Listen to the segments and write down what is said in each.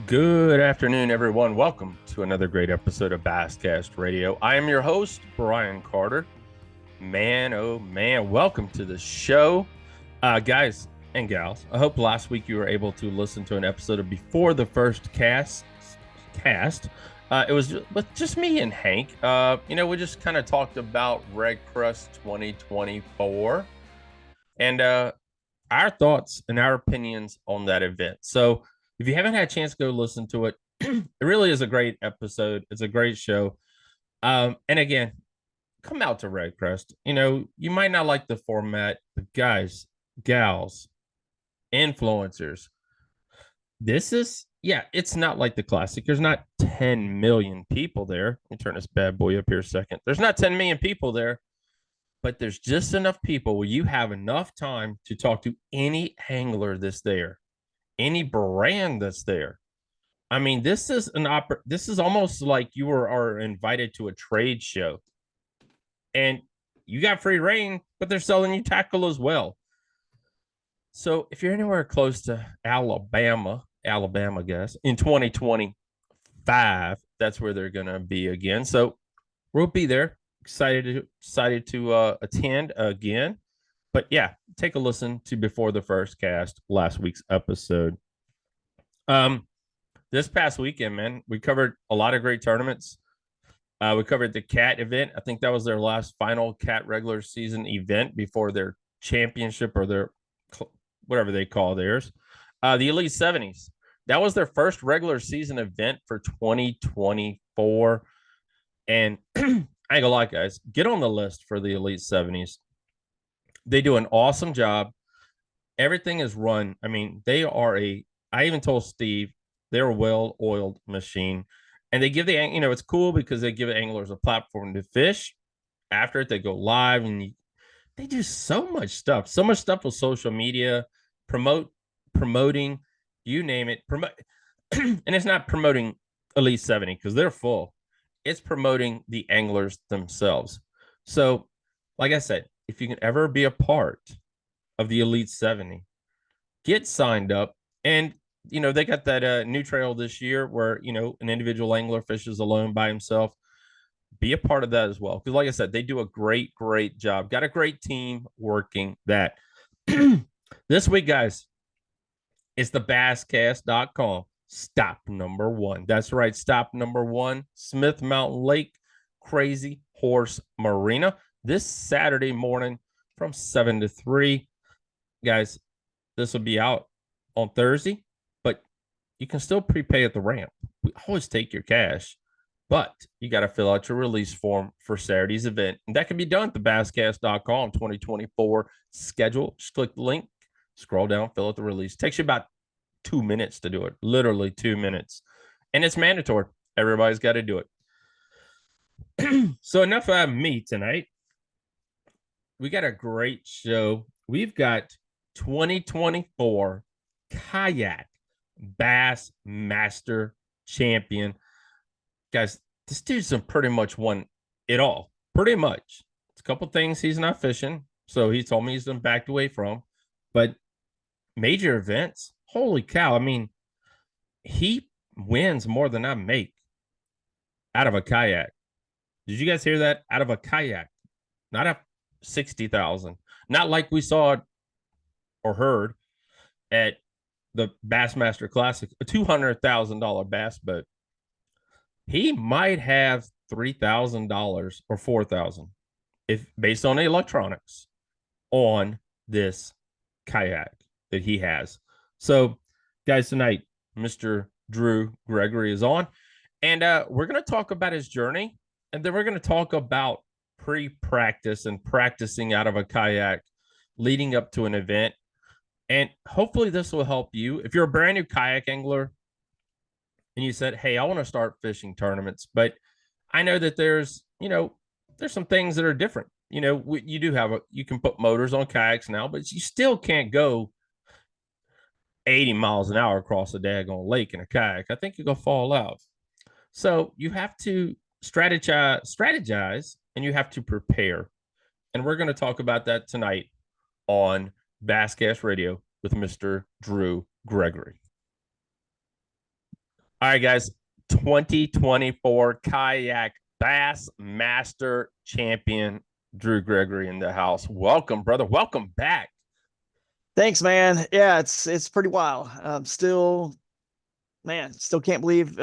Good afternoon, everyone. Welcome to another great episode of Basscast Radio. I am your host, Brian Carter. Man, oh man, welcome to the show. Guys and gals, I hope last week you were able to listen to an episode of Before the First Cast. It was just me and Hank. We just kind of talked about Red Crust 2024 and our thoughts and our opinions on that event. So if you haven't had a chance to go listen to it, it really is a great episode. It's a great show. And again, come out to Red Crest. You might not like the format, but guys, gals, influencers, it's not like the classic. There's not 10 million people there. Let me turn this bad boy up here a second. There's not 10 million people there, but there's just enough people where you have enough time to talk to any angler that's there, any brand that's there. I mean, this is this is almost like you are invited to a trade show and you got free reign, but they're selling you tackle as well. So if you're anywhere close to Alabama, guys, in 2025, that's where they're going to be again. So we'll be there. Excited to attend again. But yeah, take a listen to Before the First Cast, last week's episode. This past weekend, man, we covered a lot of great tournaments. We covered the Cat event. I think that was their last final Cat regular season event before their championship or their whatever they call theirs. The Elite 70s. That was their first regular season event for 2024. And I ain't gonna lie, guys, get on the list for the Elite 70s. They do an awesome job. Everything is run. I mean, I even told Steve, they're a well-oiled machine. And they give it's cool because they give anglers a platform to fish. After it, they go live and they do so much stuff with social media, promoting, you name it. And it's not promoting Elite 70 because they're full. It's promoting the anglers themselves. So, like I said, if you can ever be a part of the Elite 70, get signed up. And they got that new trail this year where an individual angler fishes alone by himself. Be a part of that as well, because like I said, they do a great job. Got a great team working that. This week, guys, it's the basscast.com stop number one. That's right, stop number one, Smith Mountain Lake Crazy Horse Marina, this Saturday morning from 7 to 3. Guys, this will be out on Thursday, but you can still prepay at the ramp. We always take your cash, but you got to fill out your release form for Saturday's event. And that can be done at the basscast.com 2024 schedule. Just click the link, scroll down, fill out the release. Takes you about 2 minutes to do it, literally 2 minutes. And it's mandatory. Everybody's got to do it. So enough of me tonight. We got a great show. We've got 2024 Kayak Bassmaster Champion. Guys, this dude's pretty much won it all. Pretty much. It's a couple things he's not fishing, so he told me he's been backed away from. But major events, holy cow. I mean, he wins more than I make out of a kayak. Did you guys hear that? Out of a kayak, not a 60,000. Not like we saw or heard at the Bassmaster Classic, a $200,000 bass boat. He might have $3,000 or $4,000 if based on the electronics on this kayak that he has. So, guys, tonight, Mr. Drew Gregory is on, and we're going to talk about his journey, and then we're going to talk about pre-practice and practicing out of a kayak leading up to an event. And hopefully this will help you. If you're a brand new kayak angler and you said, hey, I want to start fishing tournaments, but I know that there's some things that are different. You can put motors on kayaks now, but you still can't go 80 miles an hour across a daggone lake in a kayak. I think you're going to fall out. So you have to strategize, and you have to prepare. And we're going to talk about that tonight on Basscast Radio with Mr. Drew Gregory. All right, guys. 2024 Kayak Bassmaster Champion Drew Gregory in the house. Welcome, brother. Welcome back. Thanks, man. Yeah, it's pretty wild. Still, man, still can't believe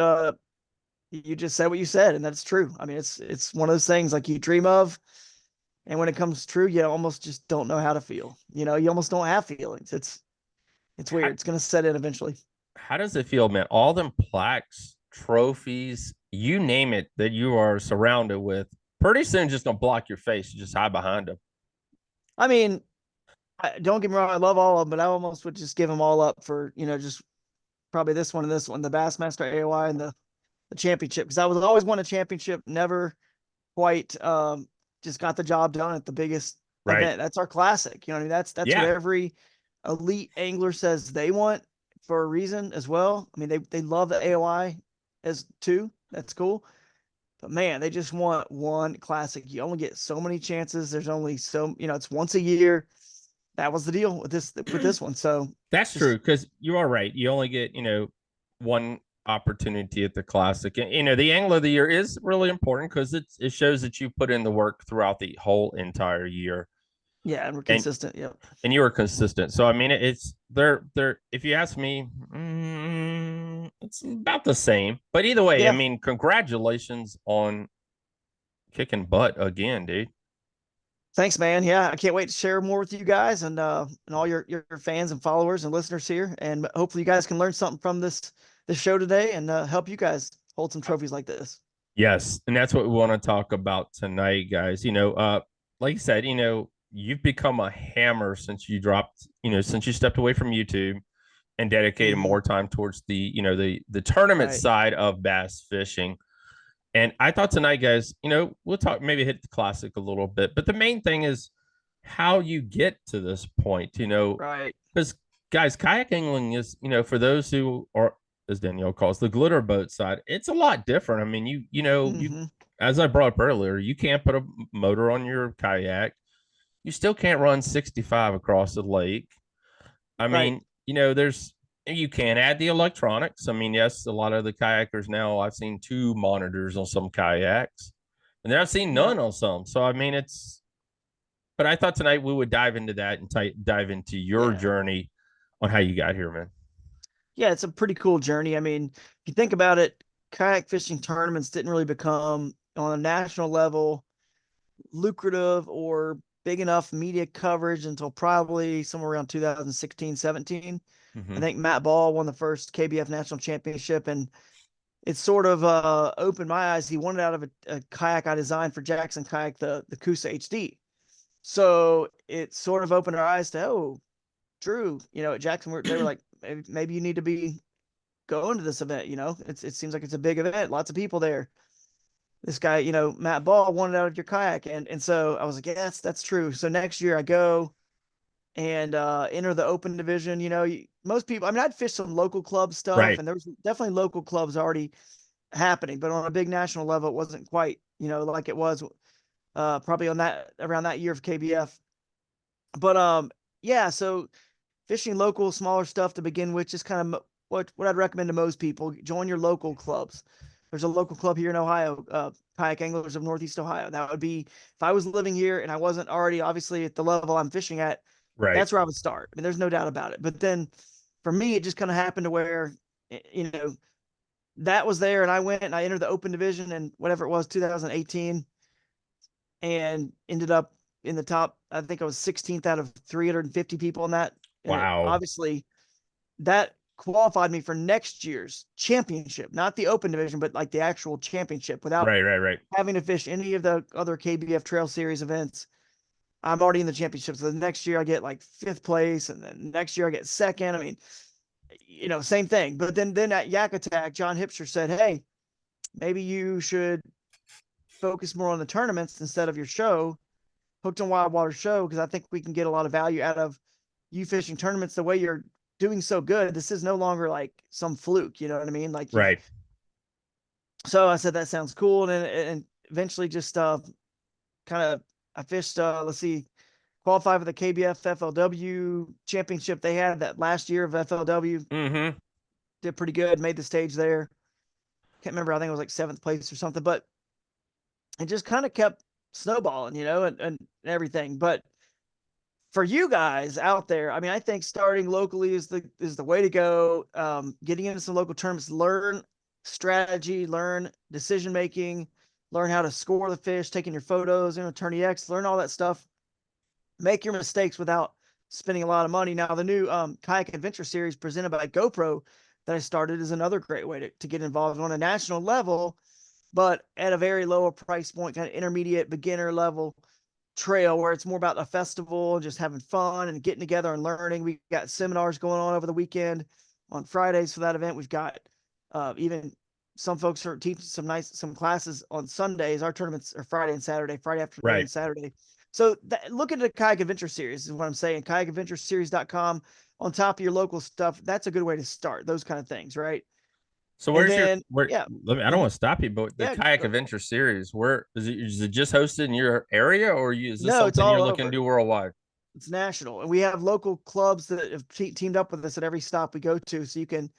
you just said what you said, and that's true. I mean, it's one of those things like you dream of, and when it comes true, you almost just don't know how to feel. You almost don't have feelings. It's How, weird. It's gonna set in eventually. how does it feel, man? All them plaques, trophies, you name it, that you are surrounded with. Pretty soon, just gonna block your face. You just hide behind them. I mean, don't get me wrong. I love all of them, but I almost would just give them all up for just probably this one, the Bassmaster AOI and the championship, because I was always won a championship, never quite just got the job done at the biggest Right? event. That's our classic. You know what I mean? That's what Yeah. every elite angler says they want for a reason as well. I mean, they love the AOI as too. That's cool. But man, they just want one classic. You only get so many chances. There's only it's once a year. That was the deal with this one. So That's true just because you are right. You only get, one opportunity at the classic. And the angler of the year is really important because it shows that you put in the work throughout the whole entire year. yeah, and we're And consistent. Yep. and you are consistent. So I mean it's they're if you ask me, it's about the same. But either way, I Yeah. mean, congratulations on kicking butt again, dude. Thanks, man. Yeah, I can't wait to share more with you guys and all your fans and followers and listeners here. And hopefully, you guys can learn something from this show today and help you guys hold some trophies like this. Yes, and that's what we want to talk about tonight, guys. Like you said, you've become a hammer since you dropped, since you stepped away from YouTube and dedicated Mm-hmm. more time towards the tournament Right. side of bass fishing. And I thought tonight, guys, we'll talk maybe hit the classic a little bit, but the main thing is how you get to this point, Right. because guys, kayak angling is, for those who are, as Danielle calls, the glitter boat side, it's a lot different. I mean, you Mm-hmm. as I brought up earlier, you can't put a motor on your kayak. You still can't run 65 across the lake. I Right. mean, there's you can add the electronics. I mean, yes, a lot of the kayakers now, I've seen two monitors on some kayaks, and then I've seen Yep. none on some. So I mean, but I thought tonight we would dive into that and dive into your Yeah. journey on how you got here, man. Yeah. It's a pretty cool journey. I mean, if you think about it, kayak fishing tournaments didn't really become on a national level lucrative or big enough media coverage until probably somewhere around 2016, 17. I Mm-hmm. think Matt Ball won the first KBF national championship, and it sort of opened my eyes. He won it out of a kayak I designed for Jackson Kayak, the Kusa HD. So it sort of opened our eyes to, oh, Drew, at Jackson, they were like, maybe you need to be going to this event. It seems like it's a big event, lots of people there. This guy, Matt Ball wanted out of your kayak. And so I was like, yes, that's true. So next year I go and enter the open division. Most people, I mean, I'd fish some local club stuff, Right. and there was definitely local clubs already happening, but on a big national level, it wasn't quite, like it was probably on that around that year of KBF. But yeah, so fishing local, smaller stuff to begin with, just kind of what I'd recommend to most people. Join your local clubs. There's a local club here in Ohio, Kayak Anglers of Northeast Ohio. That would be if I was living here and I wasn't already obviously at the level I'm fishing at. Right. That's where I would start. I mean, there's no doubt about it. But then for me, it just kind of happened to where that was there, and I went and I entered the open division and whatever it was, 2018, and ended up in the top. I think I was 16th out of 350 people in that. And it Wow. obviously that qualified me for next year's championship, not the open division, but like the actual championship without Right. Right. Right. having to fish any of the other KBF Trail Series events. I'm already in the championship. So the next year I get like fifth place, and then next year I get second. I mean, same thing. But then at Yak Attack, John Hipster said, hey, maybe you should focus more on the tournaments instead of your show, Hooked on Wild Water show, because I think we can get a lot of value out of you fishing tournaments the way you're doing so good. This is no longer like some fluke, you know what I mean? Like you've Right. so I said that sounds cool, and eventually just kind of I fished let's see, qualified for the KBF FLW championship they had that last year of FLW. Mm-hmm. Did pretty good, made the stage there. can't remember. I think it was like 7th place or something, but it just kind of kept snowballing, and everything. But for you guys out there, I mean, I think starting locally is the way to go. Getting into some local tournaments, learn strategy, learn decision making, learn how to score the fish, taking your photos, Tourney X, learn all that stuff. Make your mistakes without spending a lot of money. Now, the new Kayak Adventure Series presented by GoPro that I started is another great way to get involved on a national level, but at a very lower price point, kind of intermediate beginner level trail where it's more about a festival and just having fun and getting together and learning. We got seminars going on over the weekend on Fridays for that event. We've got even some folks are teaching some classes on Sundays. Our tournaments are Friday and Saturday, Friday afternoon Right. and Saturday. So look at the Kayak Adventure Series is what I'm saying. KayakAdventureSeries.com on top of your local stuff. That's a good way to start those kind of things, right? So And where's your then, where? yeah. Let me. I don't Mhm. want to stop you, but the Yeah. Kayak Adventure Series, where is it? Is it just hosted in your area, or is this No, it's something you're all looking to over. do worldwide? It's national. And we have local clubs that have teamed up with us at every stop we go to. So you can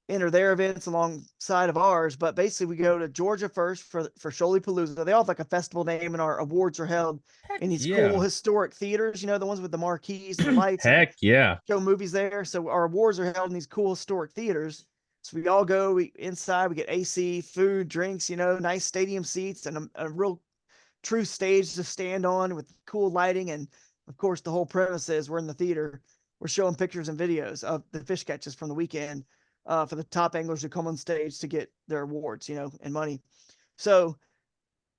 enter their events alongside of ours. But basically, we go to Georgia first for Sholey Palooza. They all have like a festival name, and our awards are held Heck in these cool yeah. historic theaters, the ones with the marquees and the lights and Heck yeah. show movies there. So our awards are held in these cool historic theaters. So we all go inside, we get AC, food, drinks, nice stadium seats and a real true stage to stand on with cool lighting. And of course, the whole premise is we're in the theater, we're showing pictures and videos of the fish catches from the weekend for the top anglers who come on stage to get their awards, and money. So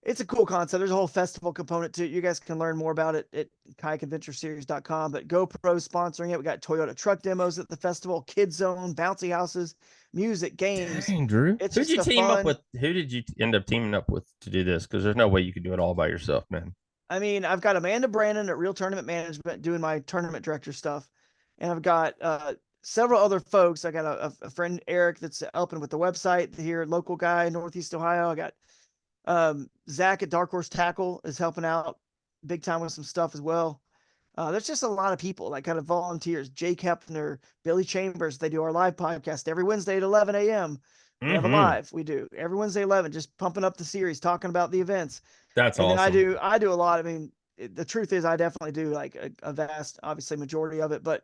it's a cool concept. There's a whole festival component to it. You guys can learn more about it at kayakadventureseries.com. But GoPro sponsoring it. We got Toyota truck demos at the festival, Kids Zone, bouncy houses, music, games. Dang, Drew. It's Who'd just you a team up fun. with? Who did you end up teaming up with to do this? Because there's no way you could do it all by yourself, man. I mean, I've got Amanda Brandon at Real Tournament Management doing my tournament director stuff, and I've got several other folks. I got a friend Eric that's helping with the website here, local guy in Northeast Ohio. I got Zach at Dark Horse Tackle is helping out big time with some stuff as well. There's just a lot of people like kind of volunteers. Jake Hepner, Billy Chambers. They do our live podcast every Wednesday at 11 a.m. We have a Mm-hmm. live. We do every Wednesday 11, just pumping up the series, talking about the events. That's And then I awesome. do I do a lot. I mean, the truth is I definitely do like a vast, obviously majority of it, but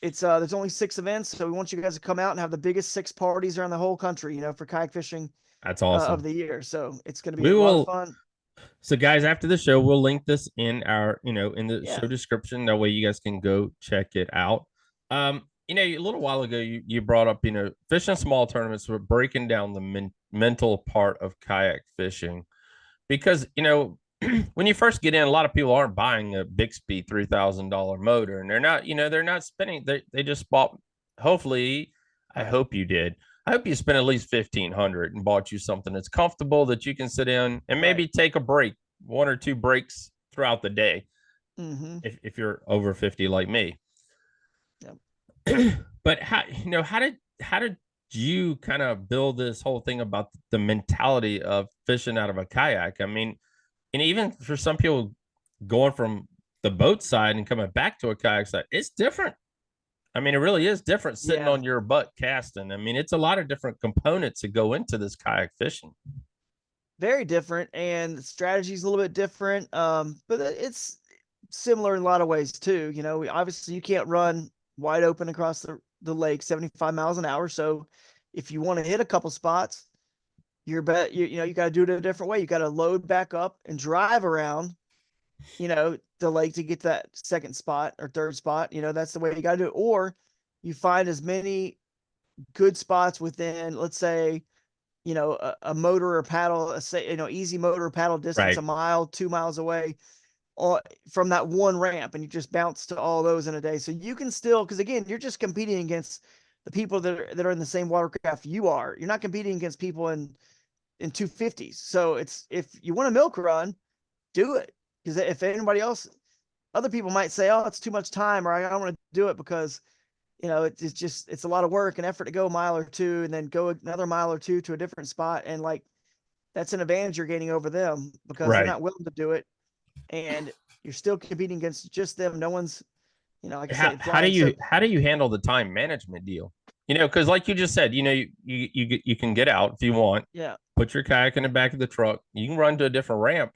it's there's only 6 events, so we want you guys to come out and have the biggest 6 parties around the whole country, for kayak fishing That's of awesome. the year. So it's going to be We a lot of will. fun. So, guys, after the show, we'll link this in our, in the Yeah. show description. That way, you guys can go check it out. A little while ago, you brought up, fishing small tournaments. We're breaking down the mental part of kayak fishing because, when you first get in, a lot of people aren't buying a Bixby $3,000 motor, and they're not spending. They just bought. Hopefully, I hope you did. I hope you spent at least 1,500 and bought you something that's comfortable that you can sit in and Right. maybe take a break, 1 or 2 breaks throughout the day. Mm-hmm. If you're over 50 like me, Yep. but how did you kind of build this whole thing about the mentality of fishing out of a kayak? I mean, and even for some people going from the boat side and coming back to a kayak side, it's different. I mean, it really is different sitting Yeah. on your butt casting. I mean, it's a lot of different components that go into this kayak fishing. Very different, and the strategy is a little bit different. But it's similar in a lot of ways too. Obviously you can't run wide open across the lake 75 miles an hour. So if you want to hit a couple spots, you got to do it a different way. You got to load back up and drive around, the lake to get to that second spot or third spot. That's the way you got to do it. Or you find as many good spots within, let's say, a motor or paddle, say, easy motor or paddle distance, a Right. mile, 2 miles away, or from that one ramp, and you just bounce to all those in a day. So you can still, because again, you're just competing against the people that are in the same watercraft you are. You're not competing against people in 250s. So if you want a milk run, do it. Because if anybody else, other people might say, oh, it's too much time, or I don't want to do it because it's a lot of work and effort to go a mile or two and then go another mile or two to a different spot. And like, that's an advantage you're gaining over them because they're Right. not willing to do it. And you're still competing against just them. No one's, like I How say, how do flying. So you how do you handle the time management deal? Because like you just said, you can get out if you want, Yeah. put your kayak in the back of the truck, you can run to a different ramp,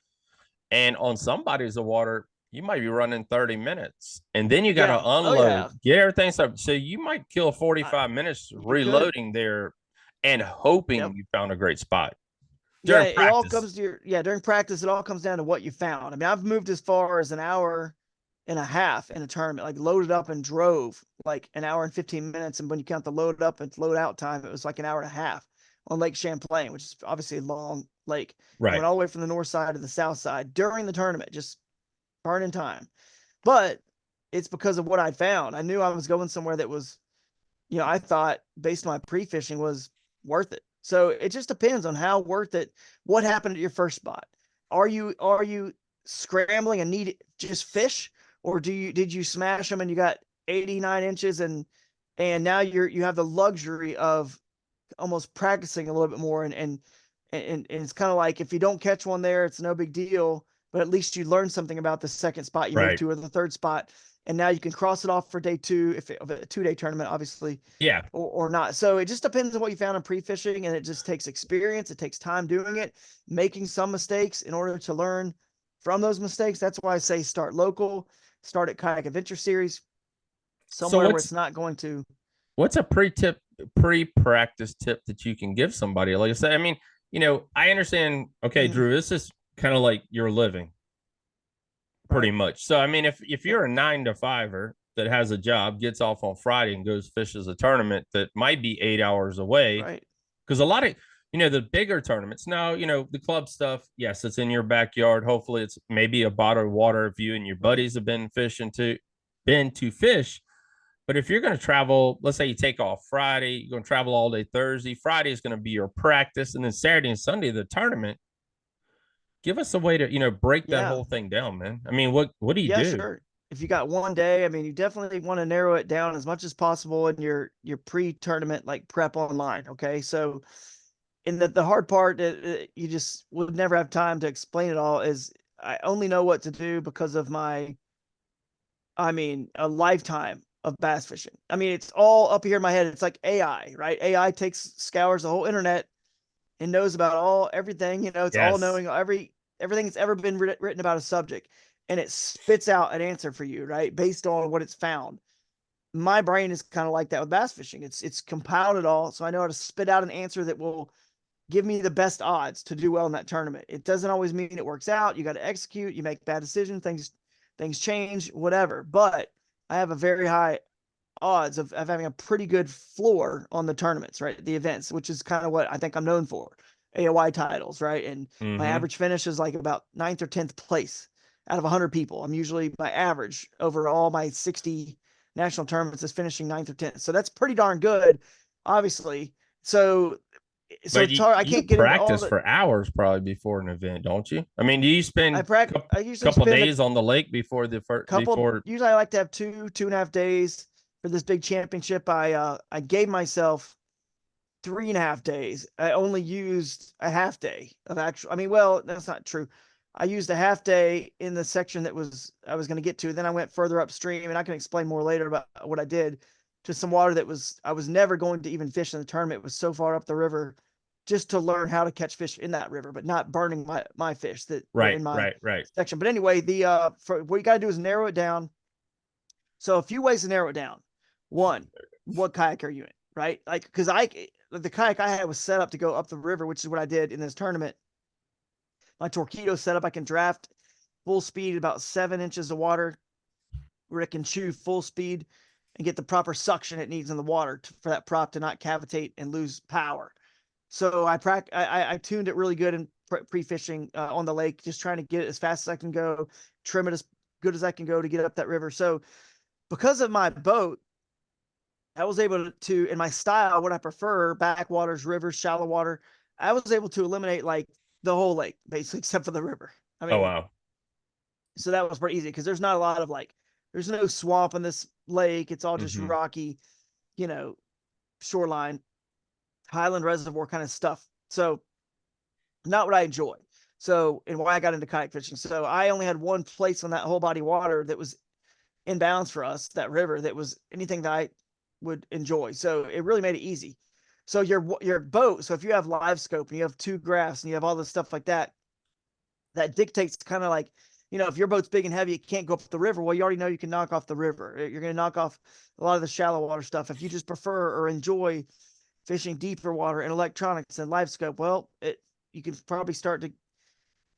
and on some bodies of water, you might be running 30 minutes, and then you got to Yeah. Oh unload, yeah. get everything started. So you might kill I, 45 minutes you could. reloading there and hoping Yep. you found a great spot Yeah, during it all practice. comes to your yeah, during practice it all comes down to what you found. I mean, I've moved as far as an hour and a half in a tournament, like loaded up and drove like an hour and 15 minutes. And when you count the load up and load out time, it was like an hour and a half on Lake Champlain, which is obviously a long lake. And Right. went all the way from the north side to the south side during the tournament, just burning time. But it's because of what I found. I knew I was going somewhere that was, I thought based on my pre-fishing was worth it. So it just depends on how worth it. What happened at your first spot? Are you scrambling and need just fish, or did you smash them and you got 89 inches and now you have the luxury of almost practicing a little bit more and it's kind of like if you don't catch one there, it's no big deal, but at least you learn something about the second spot you move Right. to or the third spot, and now you can cross it off for day two if of a 2 day tournament, obviously, Yeah. or not. So it just depends on what you found in pre-fishing, and it just takes experience. It takes time doing it, making some mistakes in order to learn from those mistakes. That's why I say start local, start at Kayak Adventure Series, So somewhere where what's it's not going to. what's a pre-practice tip that you can give somebody? Like I said, I mean, I understand. Okay, Mm, Drew, this is kind of like your living, pretty right. much. So I mean, if Yep. you're a 9 to 5er that has a job, gets off on Friday and goes fishes a tournament that might be 8 hours away, Right. because a lot of the bigger tournaments now, the club stuff, yes, it's in your backyard. Hopefully, it's maybe a bottle of water if you and your Right. buddies have been to fish. But if you're going to travel, let's say you take off Friday, you're going to travel all day Thursday. Friday is going to be your practice, and then Saturday and Sunday the tournament. Give us a way to break that Yeah. whole thing down, man. I mean, what do you Yeah, do? sure. If you got one day, I mean, you definitely want to narrow it down as much as possible in your pre-tournament like prep online. Okay, so in the hard part that you just would never have time to explain it all is I only know what to do because of I mean, a lifetime of bass fishing. I mean, it's all up here in my head. It's like AI, right? AI scours the whole internet and knows about everything. It's all Yes. knowing everything that's ever been written about a subject, and it spits out an answer for you, right, based on what it's found. My brain is kind of like that with bass fishing. It's compiled it all, so I know how to spit out an answer that will give me the best odds to do well in that tournament. It doesn't always mean it works out. You got to execute. You make bad decisions. Things change. Whatever. But I have a very high odds of having a pretty good floor on the tournaments, right? The events, which is kind of what I think I'm known for. AOI titles, right? And my Mm-hmm. average finish is like about ninth or 10th place out of 100 people. I'm usually my average over all my 60 national tournaments is finishing ninth or 10th. So that's pretty darn good, obviously. So But it's you hard. I you can't get into all practice the for hours probably before an event, don't you? I mean, do you I spend practice. I usually couple spend a days on the lake before the first couple. before? Usually, I like to have 2.5 days for this big championship. I gave myself 3.5 days. I only used a half day of actual. I mean, well, that's not true. I used a half day in the section that was I was going to get to. Then I went further upstream, and I can explain more later about what I did to some water that was I was never going to even fish in the tournament. It was so far up the river, just to learn how to catch fish in that river, but not burning my fish that were Right, in my right, right. section. But anyway, the for what you got to do is narrow it down. So a few ways to narrow it down. One, what kayak are you in? Right? Like, because the kayak I had was set up to go up the river, which is what I did in this tournament. My torpedo setup, I can draft full speed at about 7 inches of water, where it can chew full speed and get the proper suction it needs in the water for that prop to not cavitate and lose power. So I tuned it really good in pre-fishing on the lake, just trying to get it as fast as I can go, trim it as good as I can go to get up that river. So because of my boat, I was able to, in my style, what I prefer, backwaters, rivers, shallow water, I was able to eliminate like the whole lake, basically, except for the river. I Oh mean, wow. so that was pretty easy because there's not a lot of like, there's no swamp in this lake. It's all just Mm-hmm. rocky, you know, shoreline, highland reservoir kind of stuff. So, not what I enjoy. So, and why I got into kayak fishing. So, I only had one place on that whole body of water that was in bounds for us, that river, that was anything that I would enjoy. So it really made it easy. So your boat, so if you have live scope and you have two graphs and you have all this stuff like that, that dictates kind of like, if your boat's big and heavy, it can't go up the river. Well, you already know you can knock off the river. You're going to knock off a lot of the shallow water stuff. If you just prefer or enjoy fishing deeper water and electronics and live scope, well, you can probably start to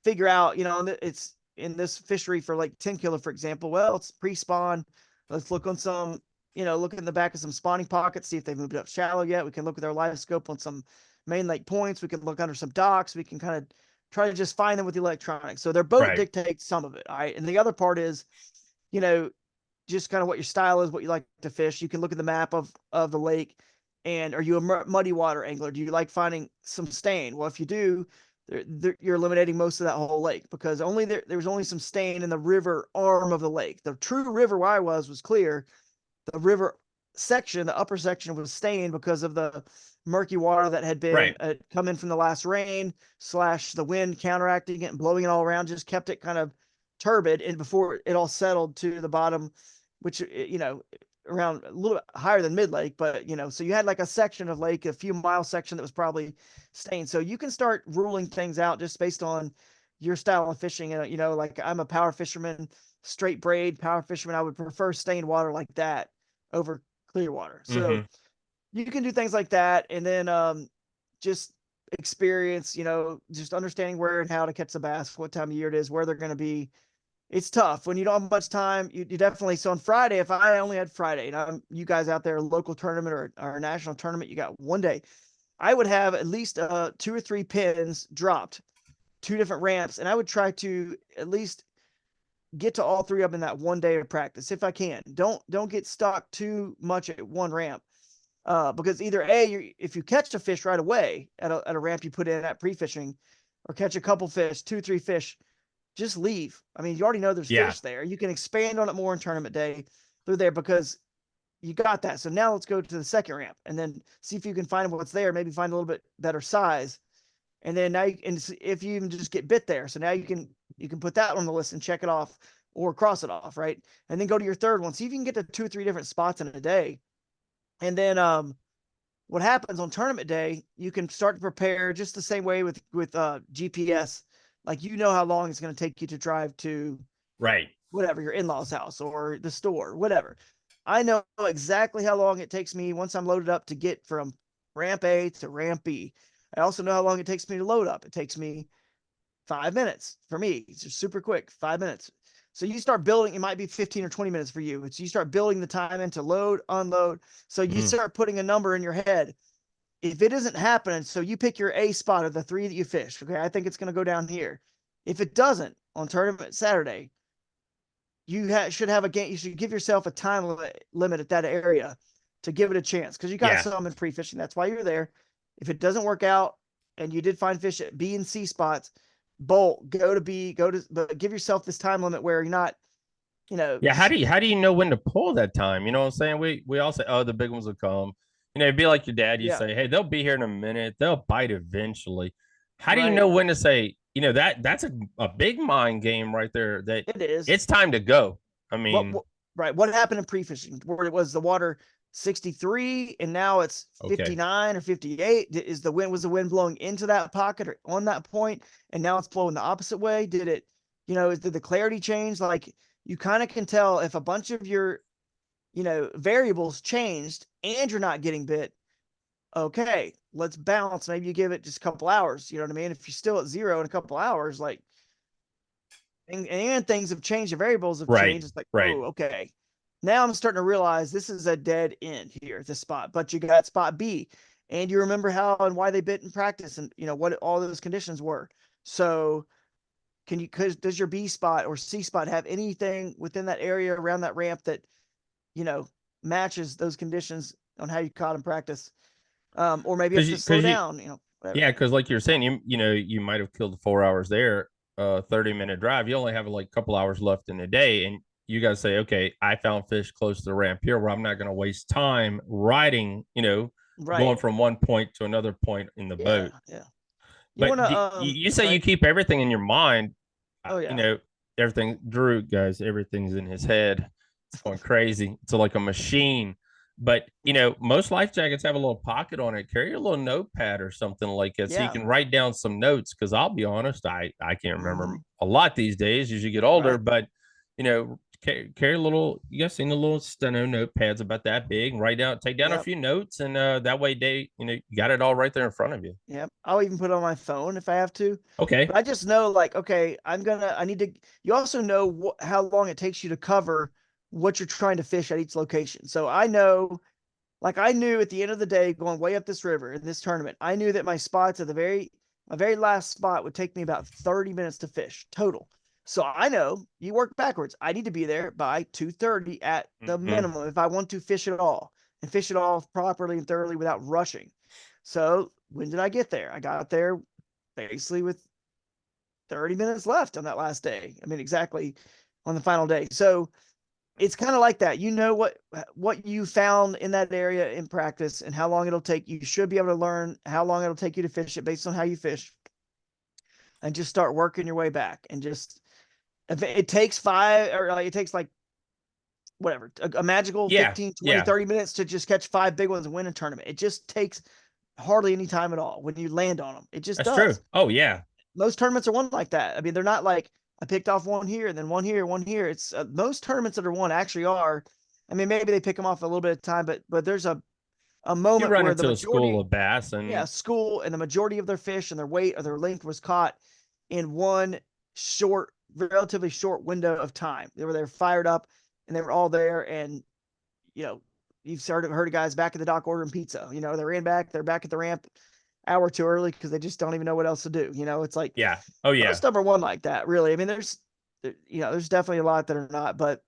figure out, it's in this fishery for like 10 kilo, for example. Well, it's pre-spawn. Let's look on some, look in the back of some spawning pockets, see if they've moved up shallow yet. We can look with our live scope on some main lake points. We can look under some docks. We can kind of try to just find them with the electronics. So their boat Right. dictates some of it. All right. And the other part is, you know, just kind of what your style is, what you like to fish. You can look at the map of the lake, and are you a muddy water angler? Do you like finding some stain? Well, if you do, you're eliminating most of that whole lake, because there was only some stain in the river arm of the lake. The true river where I was clear. The river section, the upper section, was stained because of the murky water that had been Right. come in from the last rain / the wind counteracting it and blowing it all around, just kept it kind of turbid, and before it all settled to the bottom, which around a little bit higher than mid lake, but so you had like a section of lake, a few mile section that was probably stained. So you can start ruling things out just based on your style of fishing. And like, I'm a power fisherman, straight braid power fisherman. I would prefer stained water like that over clear water. So Mm-hmm. you can do things like that, and then just experience, just understanding where and how to catch the bass, what time of year it is, where they're going to be. It's tough when you don't have much time. You definitely, so on Friday, if I only had Friday, and you guys out there, local tournament or a national tournament, you got one day, I would have at least 2 or 3 pins dropped, 2 different ramps, and I would try to at least get to all 3 of them in that one day of practice if I can. Don't get stuck too much at one ramp, because either if you catch a fish right away at a ramp you put in at pre-fishing, or catch a couple fish, 2-3 fish, just leave. I mean, you already know there's Yeah. fish there. You can expand on it more in tournament day through there, because you got that. So now let's go to the second ramp and then see if you can find what's there. Maybe find a little bit better size, and then and if you even just get bit there, so now you can put that on the list and check it off or cross it off, right? And then go to your third one. See if you can get to 2 or 3 different spots in a day. And then what happens on tournament day, you can start to prepare just the same way with GPS. Like, how long it's going to take you to drive to Right. whatever, your in-laws house or the store, whatever. I know exactly how long it takes me once I'm loaded up to get from ramp A to ramp B. I also know how long it takes me to load up. It takes me 5 minutes for me. It's just super quick, 5 minutes. So you start building, it might be 15 or 20 minutes for you. It's, you start building the time into load, unload. So you Mm-hmm. start putting a number in your head. If it isn't happening, so you pick your A spot of the 3 that you fish. Okay, I think it's going to go down here. If it doesn't on tournament Saturday, should have a game. You should give yourself a time limit at that area to give it a chance, because you got Yeah. some in pre-fishing. That's why you're there. If it doesn't work out and you did find fish at B and C spots, bolt, go to B, but give yourself this time limit where you're not, Yeah. How do you know when to pull that time? You know what I'm saying? We all say, oh, the big ones will come. It'd be like your dad. You yeah, say, hey, they'll be here in a minute. They'll bite eventually. How do you know right. when to say, that's a big mind game right there, that It is. it's time to go. I what, mean, what right, what happened in pre-fishing where it was the water 63 and now it's okay. 59 or 58? Was the wind blowing into that pocket or on that point, and now it's blowing the opposite way? Did the clarity change? Like, you kind of can tell if a bunch of your variables changed and you're not getting bit. Okay, let's bounce. Maybe you give it just a couple hours. You know what I mean? If you're still at 0 in a couple hours, like, and things have changed, the variables have Right. changed. It's like, Right. oh, okay. Now I'm starting to realize this is a dead end here at this spot, but you got spot B, and you remember how and why they bit in practice, and what all those conditions were. So does your B spot or C spot have anything within that area around that ramp that, you know, matches those conditions on how you caught in practice? Or maybe you have to slow Because you down, whatever. Yeah, because like you're saying, you might have killed 4 hours there, 30-minute drive. You only have like a couple hours left in the day, and you got to say, okay, I found fish close to the ramp here where I'm not going to waste time riding, going Right. from one point to another point in the Yeah. boat. Yeah. You But want to, you say you right. keep everything in your mind. Oh, You yeah. know, everything, Drew, guys, everything's in his head. It's going crazy. It's like a machine. But most life jackets have a little pocket on it. Carry a little notepad or something like that so you Yeah. can write down some notes. Because I'll be honest, I can't remember Mhm. a lot these days as you get older. Right. But carry a little. You guys seen the little steno notepads about that big, and take down a Yep. few notes, and that way you got it all right there in front of you. Yep. I'll even put it on my phone if I have to. Okay. But I just know, like, okay, I need to, you also know how long it takes you to cover what you're trying to fish at each location. So I know, like, I knew at the end of the day, going way up this river in this tournament, I knew that my spots at my very last spot would take me about 30 minutes to fish total. So I know you work backwards. I need to be there by 2:30 at the Mm-hmm. minimum if I want to fish it all and fish it all properly and thoroughly without rushing. So when did I get there? I got there basically with 30 minutes left on that last day. I mean, exactly on the final day. So it's kind of like that. You know what you found in that area in practice and how long it'll take. You should be able to learn how long it'll take you to fish it based on how you fish, and just start working your way back. And just if it takes five, or like it takes like whatever, a magical Yeah. 15, 20, Yeah. 30 minutes to just catch five big ones and win a tournament. It just takes hardly any time at all when you land on them. It just That's true. does. Oh yeah. Most tournaments are won like that. I mean, they're not like I picked off one here and then one here, one here. It's most tournaments that are won actually are. I mean, maybe they pick them off a little bit of time, but there's a You moment run where the into a school majority, of bass, yeah, and school and the majority of their fish and their weight or their length was caught in one short, relatively short window of time. They were fired up and they were all there. And you've heard of guys back at the dock ordering pizza. They're back at the ramp hour or two early because they just don't even know what else to do. It's like yeah. Oh most yeah. of them are one like that, really. I mean, there's definitely a lot that are not, but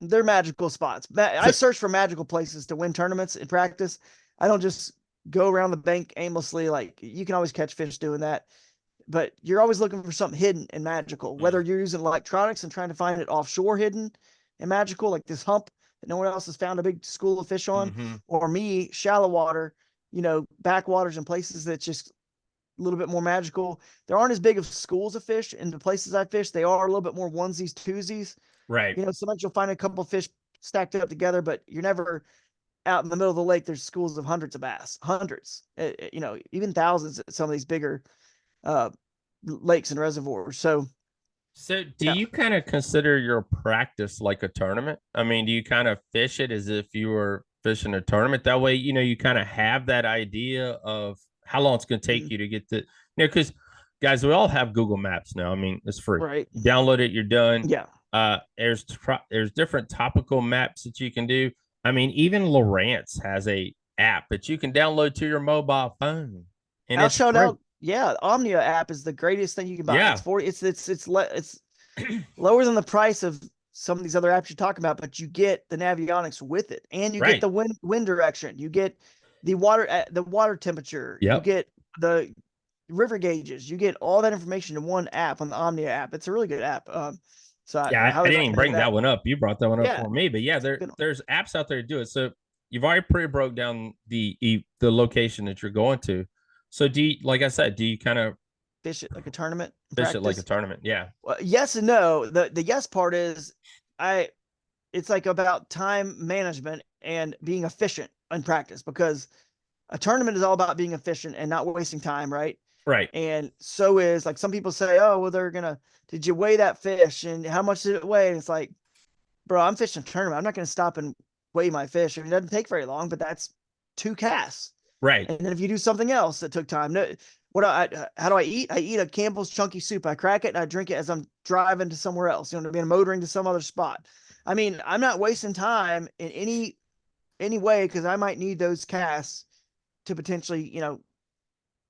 they're magical spots. I So search for magical places to win tournaments in practice. I don't just go around the bank aimlessly. Like you can always catch fish doing that, but you're always looking for something hidden and magical. Whether you're using electronics and trying to find it offshore hidden and magical, like this hump that no one else has found a big school of fish on, mm-hmm. or me shallow water, backwaters and places that just a little bit more magical. There aren't as big of schools of fish in the places I fish. They are a little bit more onesies, twosies. Right. Sometimes you'll find a couple of fish stacked up together, but you're never out in the middle of the lake. There's schools of hundreds of bass, hundreds, even thousands at some of these bigger uh, lakes and reservoirs. So, So, do yeah. you kind of consider your practice like a tournament? I mean, do you kind of fish it as if you were fishing a tournament? That way, you kind of have that idea of how long it's going to take Mhm. you to get to, because guys, we all have Google Maps now. I mean, it's free. Right. You download it, you're done. Yeah. There's different topical maps that you can do. I mean, even Lawrence has a app that you can download to your mobile phone, and I'll it's shout free. out. Yeah, Omnia app is the greatest thing you can buy. It's Yeah, 40. It's lower than the price of some of these other apps you're talking about, but you get the navionics with it, and you get right. the wind direction. You get the water temperature. You Yep. get the river gauges. You get all that information in one app on the Omnia app. It's a really good app. So I Yeah, I highly didn't even recommend bring that that. one up. You brought that one up Yeah, for me, but yeah, it's good. there's apps out there to do it. So you've already pretty broke down the location that you're going to. So like I said, do you kind of Fish it like a tournament fish it like a practice. tournament? Yeah, Well, yes and no. The yes part is I it's like about time management and being efficient in practice, because a tournament is all about being efficient and not wasting time, right? right, And so is, like, some people say, oh, well, did you weigh that fish and how much did it weigh? And it's like, bro, I'm fishing a tournament. I'm not going to stop and weigh my fish. I mean, it doesn't take very long, but that's two casts. right. And then if you do something else that took time, no, how do I eat? I eat a Campbell's chunky soup. I crack it and I drink it as I'm driving to somewhere else. You know what I mean? Motoring to some other spot. I mean, I'm not wasting time in any way, because I might need those casts to potentially,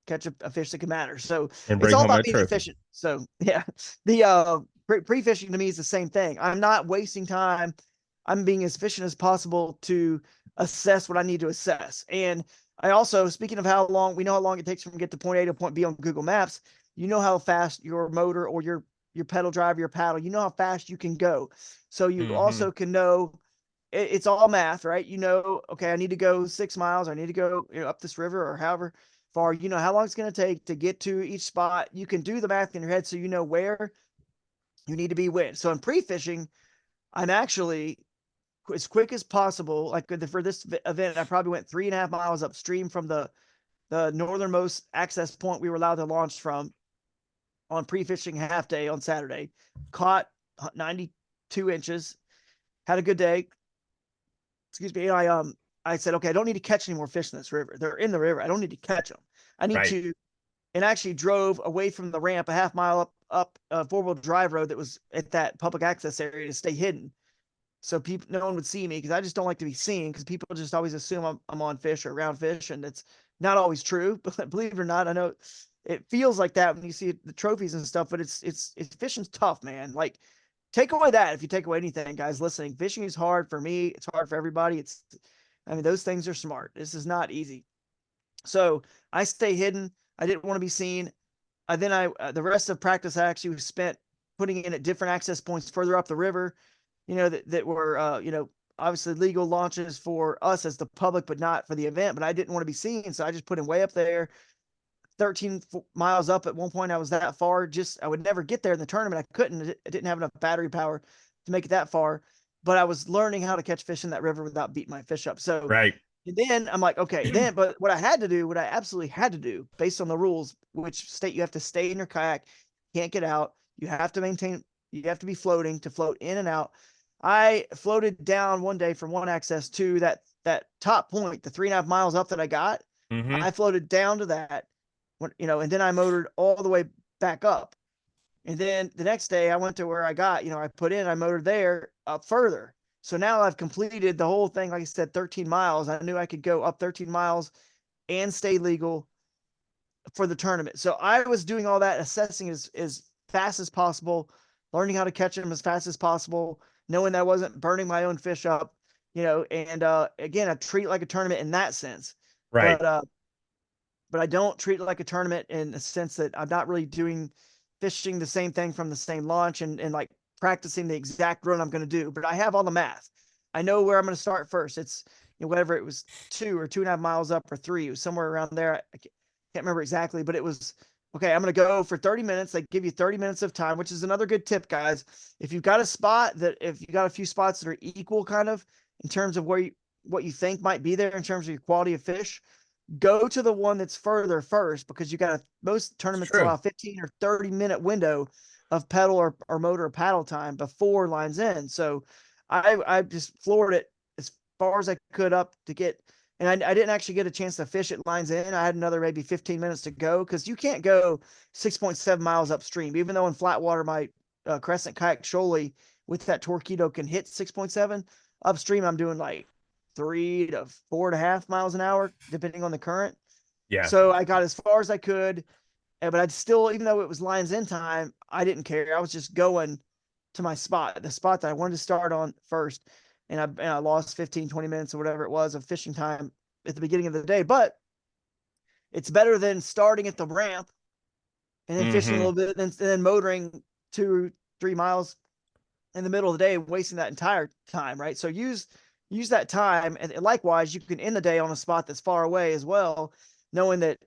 catch a fish that can matter. So And it's bring all home about a being trophy. efficient. So yeah, the pre-fishing to me is the same thing. I'm not wasting time. I'm being as efficient as possible to assess what I need to assess. And I also, speaking of how long, we know how long it takes from get to point A to point B on Google Maps. You know how fast your motor or your pedal drive, your paddle, you know how fast you can go. So you Mm-hmm. also can know it's all math, right? Okay, I need to go 6 miles. I need to go up this river or however far, how long it's going to take to get to each spot. You can do the math in your head so you know where you need to be when. So in pre-fishing, I'm actually as quick as possible. Like for this event, I probably went 3.5 miles upstream from the northernmost access point we were allowed to launch from on pre-fishing half day on Saturday. Caught 92 inches, had a good day. Excuse me. I said, okay, I don't need to catch any more fish in this river. They're in the river. I don't need to catch them. I need Right. to, and actually drove away from the ramp a half mile up a 4-wheel drive road that was at that public access area to stay hidden. So people, no one would see me, because I just don't like to be seen, because people just always assume I'm on fish or around fish, and it's not always true. But believe it or not, I know it feels like that when you see the trophies and stuff, but it's fishing's tough, man. Like, take away that, if you take away anything, guys listening, fishing is hard for me. It's hard for everybody. I mean, those things are smart. This is not easy. So I stay hidden. I didn't want to be seen. The rest of practice I actually spent putting in at different access points further up the river, that were, obviously legal launches for us as the public, but not for the event. But I didn't want to be seen. So I just put him way up there, 13 miles up. At one point, I was that far. I would never get there in the tournament. I couldn't. I didn't have enough battery power to make it that far. But I was learning how to catch fish in that river without beating my fish up. So Right. and then I'm like, okay, but what I absolutely had to do based on the rules, which state you have to stay in your kayak, can't get out. You have to be floating to float in and out. I floated down one day from one access to that top point, the 3.5 miles up that I got. Mm-hmm. I floated down to that, and then I motored all the way back up. And then the next day I went to where I motored there up further. So now I've completed the whole thing. Like I said, 13 miles. I knew I could go up 13 miles and stay legal for the tournament. So I was doing all that, assessing as fast as possible, learning how to catch them as fast as possible, knowing that I wasn't burning my own fish up, and again, I treat it like a tournament in that sense. Right. But I don't treat it like a tournament in the sense that I'm not really doing fishing the same thing from the same launch and like practicing the exact run I'm going to do. But I have all the math. I know where I'm going to start first. It's whatever it was, 2.5 miles up or 3. It was somewhere around there. I can't remember exactly, but it was okay. I'm going to go for 30 minutes. They give you 30 minutes of time, which is another good tip, guys. If you've got a few spots that are equal kind of in terms of what you think might be there in terms of your quality of fish, go to the one that's further first, because most It's tournaments true. allow 15 or 30-minute window of pedal or motor or paddle time before lines in. So I just floored it as far as I could up to get, and I didn't actually get a chance to fish it lines in. I had another maybe 15 minutes to go, because you can't go 6.7 miles upstream, even though in flat water my Crescent Kayak Shoaly with that Torpedo can hit 6.7 upstream. I'm doing like 3 to 4.5 miles an hour, depending on the current. Yeah. So I got as far as I could, but I'd still, even though it was lines in time, I didn't care. I was just going to the spot that I wanted to start on first. And I lost 15, 20 minutes or whatever it was of fishing time at the beginning of the day. But it's better than starting at the ramp and then fishing a Mm-hmm. little bit and then motoring 2, 3 miles in the middle of the day, wasting that entire time, right? So use that time, and likewise, you can end the day on a spot that's far away as well, knowing that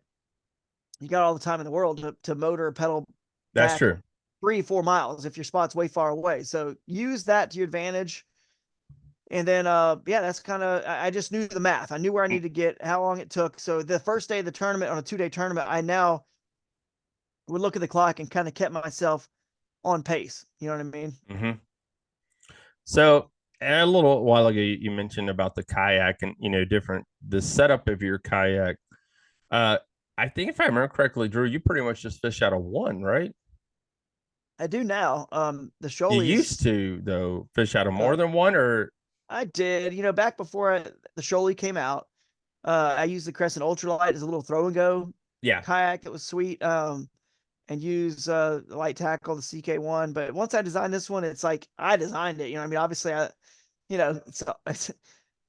you got all the time in the world to motor or pedal That's back true. 3, 4 miles if your spot's way far away. So use that to your advantage. And then, yeah, that's I just knew the math. I knew where I needed to get, how long it took. So the first day of the tournament, on a 2-day tournament, I now would look at the clock and kind of kept myself on pace. You know what I mean? Mm-hmm. So a little while ago, you mentioned about the kayak and different the setup of your kayak. Uh, I think if I remember correctly, Drew, you pretty much just fish out of one, right? I do now. The You Shoaly used is, to though fish out of more uh, than one, or I did, back before the Shoaly came out. I used the Crescent Ultralight as a little throw and go yeah, kayak that was sweet. And use the light tackle, the CK1. But once I designed this one, it's like I designed it. I mean, obviously, I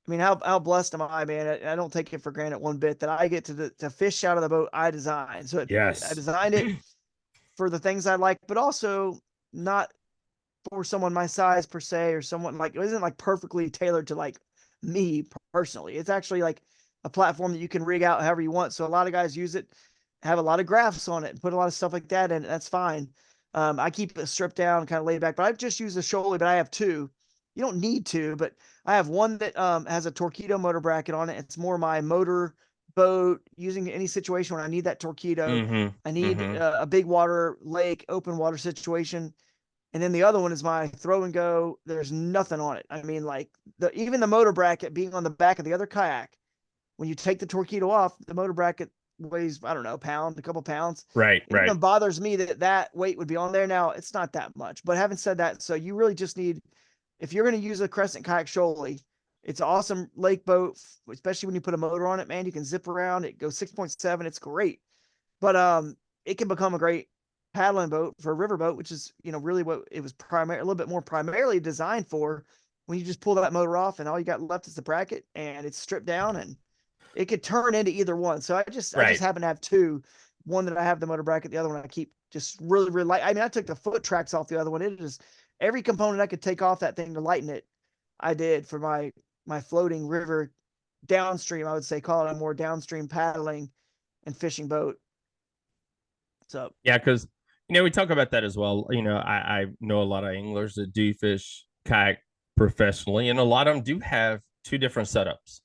mean, how blessed am I, man? I don't take it for granted one bit that I get to fish out of the boat I designed. So I yes, designed it for the things I like, but also not for someone my size per se, or someone like, it isn't like perfectly tailored to like me personally. It's actually like a platform that you can rig out however you want. So a lot of guys use it, have a lot of graphs on it, and put a lot of stuff like that in it. That's fine. I keep it stripped down, kind of laid back, but I just use the Shoaly, but I have two. you don't need to, but I have one that has a Torpedo motor bracket on it. It's more my motor boat using any situation when I need that Torpedo. Mm-hmm. I need Mm-hmm. a big water lake, open water situation. And then the other one is my throw and go. There's nothing on it. I mean, like even the motor bracket being on the back of the other kayak, when you take the Torpedo off, the motor bracket weighs, I don't know, a pound, a couple pounds. Right, It right. even bothers me that that weight would be on there. Now, it's not that much. But having said that, so you really just need, if you're going to use a Crescent kayak Shoaly, it's an awesome lake boat, especially when you put a motor on it, man. You can zip around. It goes 6.7. It's great. But it can become a great paddling boat for a river boat, which is, really what it was a little bit more primarily designed for. When you just pull that motor off and all you got left is the bracket and it's stripped down, and it could turn into either one. So I just Right. happen to have two. One that I have the motor bracket, the other one I keep just really, really light. I mean, I took the foot tracks off the other one. It just every component I could take off that thing to lighten it, I did for my floating river downstream. I would say call it a more downstream paddling and fishing boat. So Yeah, because we talk about that as well. I know a lot of anglers that do fish kayak professionally, and a lot of them do have two different setups.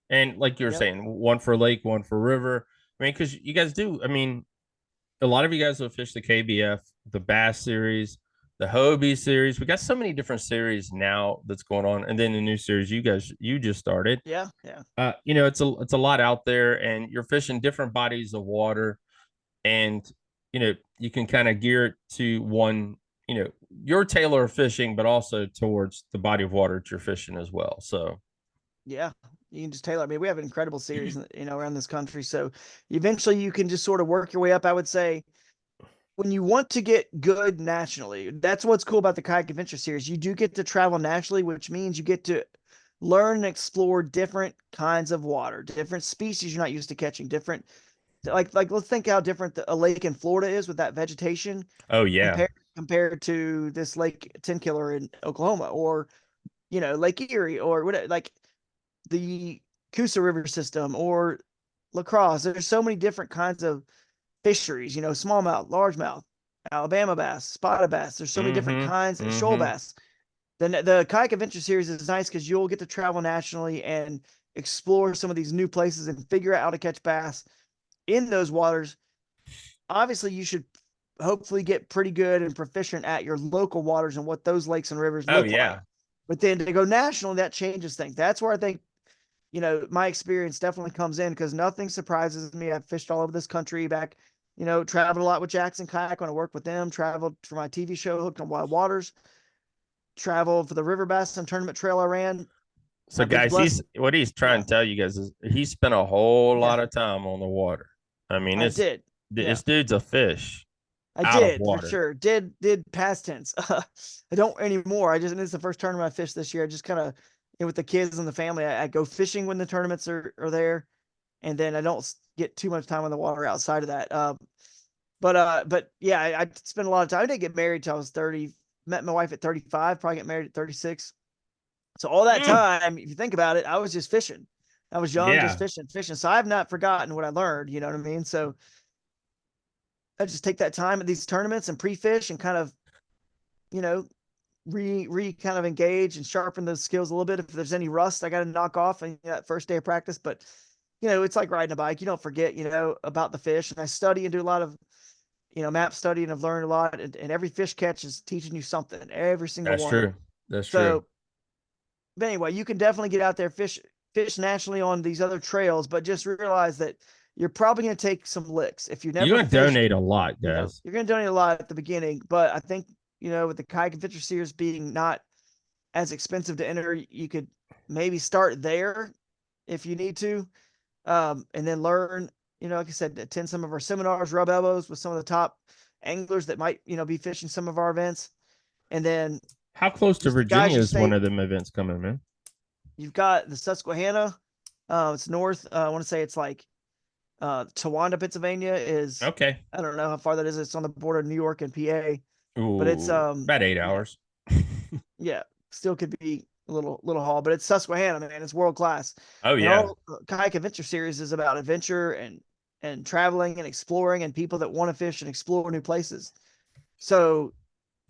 And like you were yep, saying, one for lake, one for river. I mean, because you guys do. I mean, a lot of you guys will fish the KBF, the Bass series, the Hobie series. We got so many different series now that's going on, and then the new series you just started. yeah, yeah, It's a lot out there, and you're fishing different bodies of water, and you can kind of gear it to one. Your tailor fishing, but also towards the body of water that you're fishing as well. So yeah. You can just tailor. I mean, we have an incredible series, around this country. So eventually, you can just sort of work your way up. I would say when you want to get good nationally, that's what's cool about the Kayak Adventure Series. You do get to travel nationally, which means you get to learn and explore different kinds of water, different species you're not used to catching, different like let's think how different a lake in Florida is with that vegetation oh yeah. compared to this Lake 10 Killer in Oklahoma, or Lake Erie, or whatever, like the Coosa River system or Lacrosse. There's so many different kinds of fisheries, smallmouth, largemouth, Alabama bass, spotted bass. There's so many different Mm-hmm. kinds of shoal Mm-hmm. bass. Then the Kayak Adventure Series is nice because you'll get to travel nationally and explore some of these new places and figure out how to catch bass in those waters. Obviously, you should hopefully get pretty good and proficient at your local waters and what those lakes and rivers Oh look like. yeah. But then to go national, that changes things. That's where I think, my experience definitely comes in because nothing surprises me. I've fished all over this country back, traveled a lot with Jackson Kayak when I worked with them, traveled for my TV show, Hooked on Wild Waters, traveled for the River Bass and Tournament Trail I ran. So I've been guys, blessed. he's what he's trying Yeah. to tell you guys is he spent a whole Yeah. lot of time on the water. I mean, I it's did. Yeah. this dude's a fish I out of did for water. sure. Did past tense. I don't anymore. It's the first tournament I fished this year. I just kind of, with the kids and the family, I go fishing when the tournaments are there, and then I don't get too much time on the water outside of that. But yeah, I spent a lot of time. I didn't get married till I was 30. Met my wife at 35. Probably get married at 36. So all that Mm, time, if you think about it, I was just fishing. I was young, just yeah, fishing, fishing. So I've not forgotten what I learned. You know what I mean? So I just take that time at these tournaments and pre-fish and kind of, you know, re kind of engage and sharpen those skills a little bit. If there's any rust I got to knock off in that first day of practice, but it's like riding a bike. You don't forget, about the fish. And I study and do a lot of, map study, and I've learned a lot. And every fish catch is teaching you something, every single that's one. true. That's true. So, but anyway, you can definitely get out there, fish nationally on these other trails, but just realize that you're probably going to take some licks if you You're never gonna fished. donate a lot, guys. You're going to donate a lot at the beginning, but I think, with the Kayak Adventure Series being not as expensive to enter, you could maybe start there if you need to, and then learn. Like I said, attend some of our seminars, rub elbows with some of the top anglers that might be fishing some of our events, and then How close to just the guys Virginia you is one stay. of them events coming, man? You've got the Susquehanna. It's north. I want to say it's like Towanda, Pennsylvania is. Okay. I don't know how far that is. It's on the border of New York and PA, but it's Ooh, about eight yeah, hours. yeah, still could be a little haul, but it's Susquehanna, man. It's world class. Oh And yeah. all Kayak Adventure Series is about adventure and traveling and exploring and people that want to fish and explore new places. So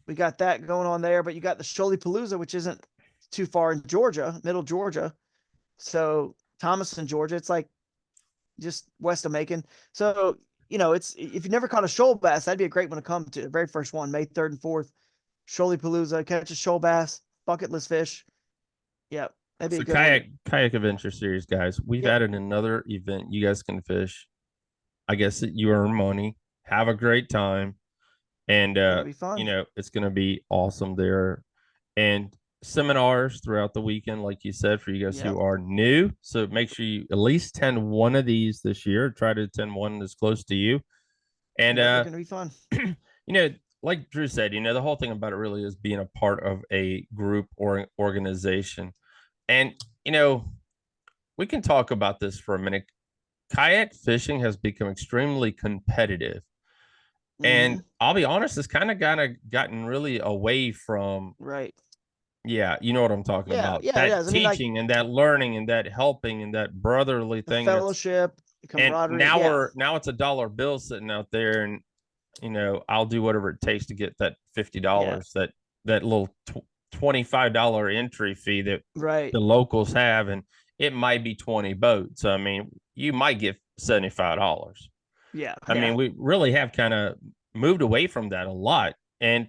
we got that going on there, but you got the Shoaly Palooza, which isn't too far in Georgia, middle Georgia. So Thomaston, Georgia, it's like just west of Macon. So, it's if you never caught a shoal bass, that'd be a great one to come to. The very first one, May 3rd and 4th, Shoaly-Palooza, catch a shoal bass, bucketless fish. Yep, that'd be a So good one. Kayak Adventure Series, guys. We've Yep, added another event. You guys can fish. I guess that you earn money, have a great time, and gonna be fun. it's gonna be awesome there. And seminars throughout the weekend, like you said, for you guys who Yep, are new. So make sure you at least attend one of these this year. Try to attend one that's close to you. And yep, they're gonna be fun. you know, like Drew said, the whole thing about it really is being a part of a group or organization. And we can talk about this for a minute. Kayak fishing has become extremely competitive. And Hmm. I'll be honest, it's gotten really away from, Right. yeah, you know what I'm talking Yeah, about. yeah, it That does. I mean, like teaching and that learning and that helping and that brotherly the thing that's fellowship, the and camaraderie. Yeah, now it's a dollar bill sitting out there, and I'll do whatever it takes to get that yeah, $50, that little $25 entry fee that right. the locals have, and it might be 20 boats. I mean, you might get $75. Yeah, I yeah, mean, we really have kind of moved away from that a lot. And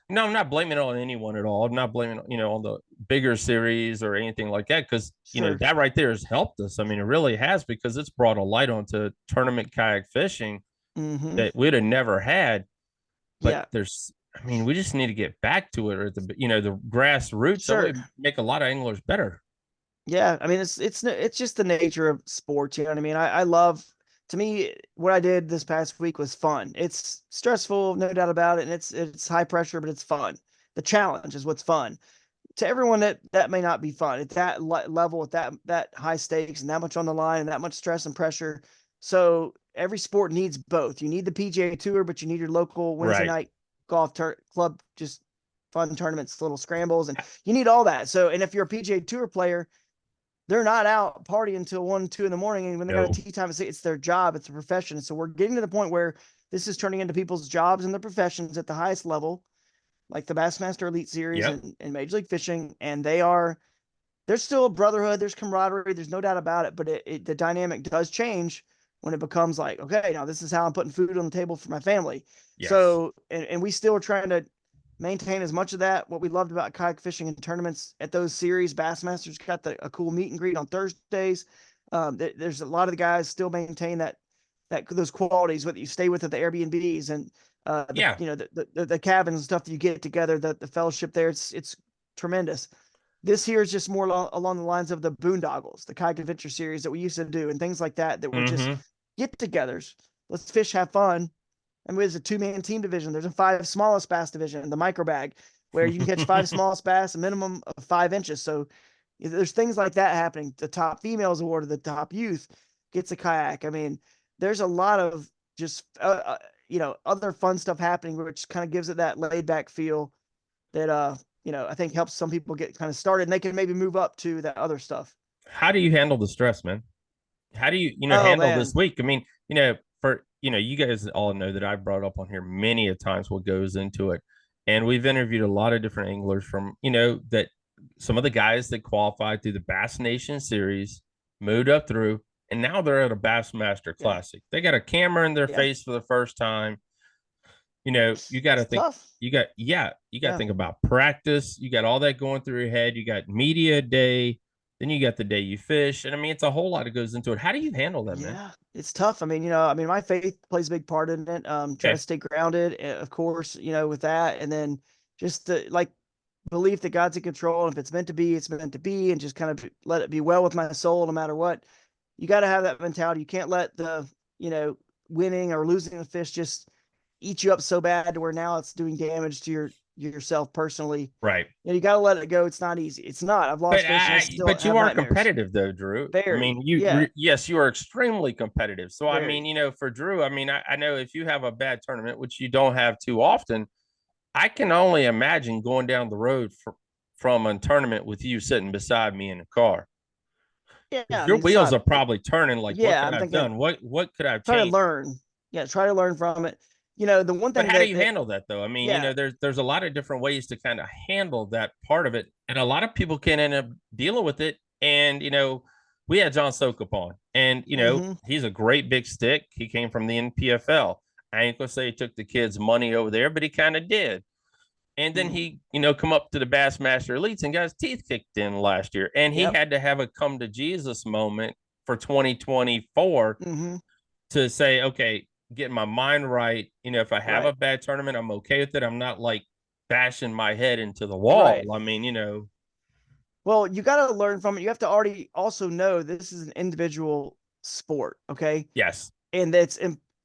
no, I'm not blaming it on anyone at all. I'm not blaming, on the bigger series or anything like that, because, sure. that right there has helped us. I mean, it really has, because it's brought a light onto tournament kayak fishing Hmm. that we'd have never had. But Yeah, I mean, we just need to get back to it, or the grassroots. That way, sure. make a lot of anglers better. Yeah, I mean, it's just the nature of sports. You know what I mean? I love. To me, what I did this past week was fun. It's stressful, no doubt about it, and it's high pressure, but it's fun. The challenge is what's fun. To everyone that may not be fun at that level, at that high stakes and that much on the line and that much stress and pressure. So every sport needs both. You need the PGA Tour, but you need your local Wednesday Right. night golf club, just fun tournaments, little scrambles, and you need all that. So, and if you're a PGA Tour player, they're not out partying until 1, 2 in the morning. And when they got a No. tea time, it's their job, it's a profession. And so we're getting to the point where this is turning into people's jobs and their professions at the highest level, like the Bassmaster Elite Series Yep. and Major League Fishing. And there's still a brotherhood, there's camaraderie, there's no doubt about it. But the dynamic does change when it becomes like, okay, now this is how I'm putting food on the table for my family. Yes. So, and we still are trying to maintain as much of that. What we loved about kayak fishing and tournaments at those series, Bassmasters got a cool meet and greet on Thursdays. There's a lot of the guys still maintain that those qualities, whether you stay with at the Airbnbs and Yeah. the cabins and stuff that you get together, the fellowship there, it's tremendous. This here is just more along the lines of the boondoggles, the Kayak Adventure Series that we used to do, and things like that, that were just Mm-hmm. get-togethers. Let's fish, have fun. And there's a two-man team division. There's a 5 smallest bass division, the micro bag, where you can catch 5 smallest bass, a minimum of 5 inches. So there's things like that happening. The top females awarded, the top youth gets a kayak. I mean, there's a lot of just other fun stuff happening, which kind of gives it that laid back feel that I think helps some people get kind of started, and they can maybe move up to that other stuff. How do you handle the stress, man? How do you, Oh handle this man. week? I mean, for you guys all know that I've brought up on here many a times what goes into it. And we've interviewed a lot of different anglers from, that some of the guys that qualified through the Bass Nation series moved up through, and now they're at a Bassmaster Yeah. Classic. They got a camera in their Yeah. face for the first time. You got to It's think, tough. you got to Yeah. think about practice. You got all that going through your head. You got media day, then you got the day you fish. And I mean, it's a whole lot that goes into it. How do you handle that, man? Yeah, it's tough. I mean, my faith plays a big part in it. Try to Okay. stay grounded, of course, with that, and then just the like belief that God's in control. And if it's meant to be, it's meant to be, and just kind of let it be well with my soul, no matter what. You got to have that mentality. You can't let the winning or losing the fish just eat you up so bad to where now it's doing damage to yourself personally. Right. You got to let it go. It's not easy. It's not. I've lost fish and I still But you have are nightmares. competitive though, Drew. I Very, mean, yeah, yes, you are extremely competitive. So I mean, very. for Drew, I mean, I know if you have a bad tournament, which you don't have too often, I can only imagine going down the road from a tournament with you sitting beside me in the car. Yeah, I Your mean, it's wheels not. are probably turning like, what Yeah, could I'm I have thinking done? What could I have try to changed? learn. Yeah, try to learn from it. the one But thing how do that you handle that though? I mean, yeah. there's a lot of different ways to kind of handle that part of it, and a lot of people can end up dealing with it. And we had John Sokop on, and Hmm. he's a great big stick. He came from the NPFL. I ain't gonna say he took the kids' money over there, but he kind of did. And then Hmm. he, come up to the Bassmaster Elites and got his teeth kicked in last year, and he Yep. had to have a come to Jesus moment for 2024 Hmm. to say, okay, get my mind right. If I have a Right. bad tournament, I'm okay with it. I'm not like bashing my head into the Right. wall. I mean, Well, you got to learn from it. You have to already also know this is an individual sport, okay? yes, And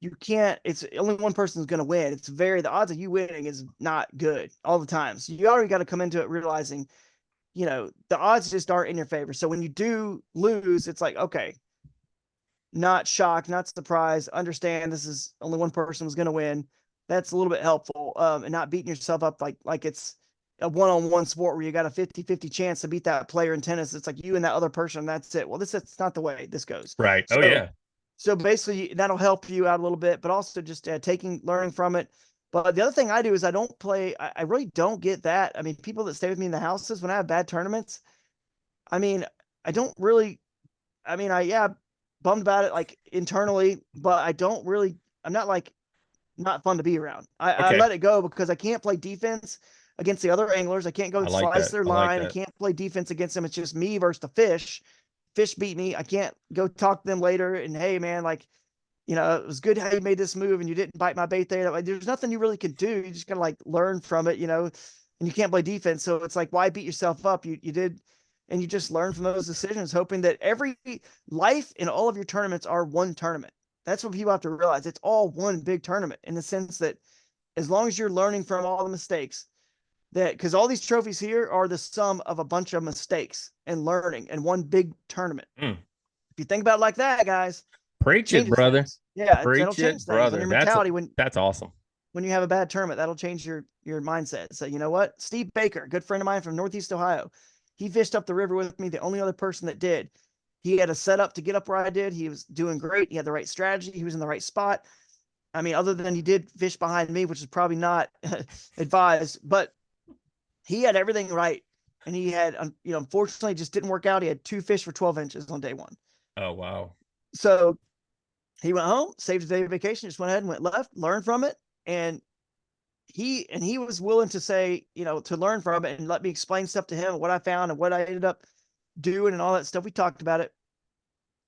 you can't. It's only one person's going to win. The odds of you winning is not good all the time. So you already got to come into it realizing, the odds just aren't in your favor. So when you do lose, it's like, okay, not shocked, not surprised, understand this is only one person was going to win. That's a little bit helpful. And not beating yourself up like it's a one-on-one sport where you got a 50-50 chance to beat that player in tennis. It's like you and that other person, and that's it. Well, it's not the way this goes. right. Oh So yeah. so basically that'll help you out a little bit, but also just learning from it. But the other thing I do is I don't play. I really don't get that. I mean, people that stay with me in the houses when I have bad tournaments, I mean, I don't really. I mean, yeah, bummed about it like internally, but I don't really. I'm not like not fun to be around. I Okay. let it go because I can't play defense against the other anglers. I can't go I like slice that. their I like line. I that. can't play defense against them. It's just me versus the fish. Fish beat me. I can't go talk to them later and hey man, like it was good how you made this move and you didn't bite my bait there. Like, there's nothing you really can do. You just gotta like learn from it, and you can't play defense. So it's like, why beat yourself up? You did, and you just learn from those decisions, hoping that every life in all of your tournaments are one tournament. That's what people have to realize. It's all one big tournament in the sense that as long as you're learning from all the mistakes, that because all these trophies here are the sum of a bunch of mistakes and learning in one big tournament. Mm. If you think about it like that, guys, Preach it, changes brother. things. Yeah, that'll Preach change it, things on brother. your That's mentality that's awesome. when you have a bad tournament. That'll change your mindset. So you know what? Steve Baker, good friend of mine from Northeast Ohio, he fished up the river with me. The only other person that did. He had a setup to get up where I did. He was doing great. He had the right strategy. He was in the right spot. I mean, other than he did fish behind me, which is probably not advised, but he had everything right. And he had, unfortunately, just didn't work out. He had 2 fish for 12 inches on day one. Oh wow. So he went home, saved his day of vacation, just went ahead and went left, learned from it, and he was willing to say, to learn from it and let me explain stuff to him, what I found and what I ended up doing and all that stuff. We talked about it,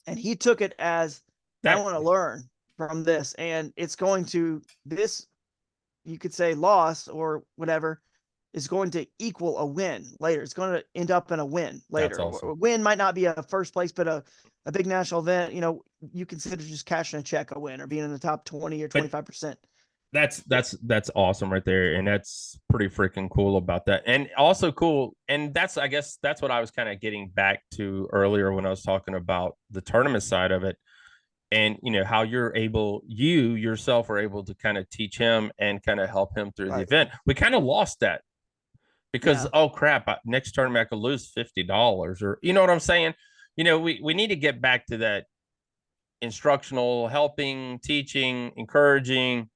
and he took it as I That want to learn from this, and it's going to this you could say loss or whatever is going to equal a win later. It's going to end up in a win that's later. awesome. A win might not be a first place, but a big national event, you consider just cashing a check a win or being in the top 20 or But 25%. that's awesome right there, and that's pretty freaking cool about that, and also cool. And that's, I guess, that's what I was kind of getting back to earlier when I was talking about the tournament side of it, and how you yourself are able to kind of teach him and kind of help him through the Right. event. We kind of lost that because, Yeah. oh crap, next tournament I could lose $50, or you know what I'm saying. We need to get back to that instructional, helping, teaching, encouraging,